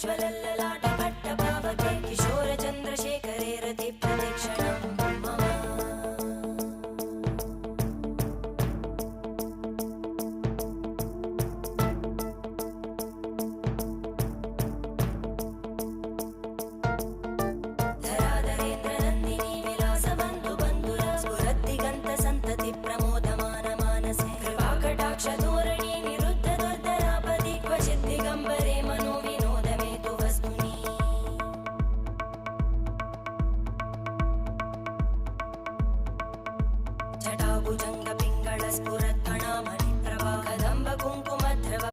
ज्वलल्ललाटपट्टपावके किशोरचन्द्रशेखरे रतिप्रतिक्षणं मम धराधरेन्द्रनन्दिनी विलासबन्धुबन्धुरा स्फुरद्दिगन्तसन्तति प्रमोदमानमानसे कृपाकटाक्षधोरणी निरुद्धदुर्धरापदि क्वचिद्दिगम्बरे मनोविनोदमेतु वस्तुनि जटाभुजङ्ग